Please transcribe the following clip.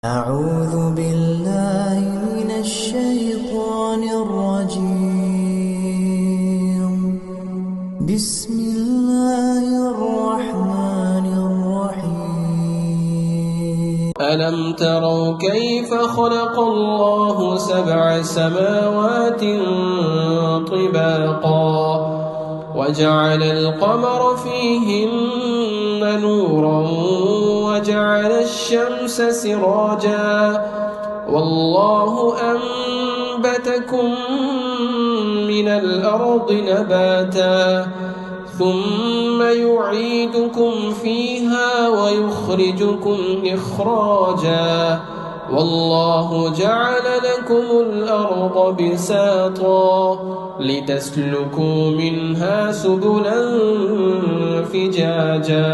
أعوذ بالله من الشيطان الرجيم. بسم الله الرحمن الرحيم. ألم تروا كيف خلق الله 7 سماوات طباقا وجعل القمر فيهن نورا وجعل الشمس سراجا والله أنبتكم من الأرض نباتا ثم يعيدكم فيها ويخرجكم إخراجا والله جعل لكم الأرض بساطا لتسلكوا منها سبلا فجاجا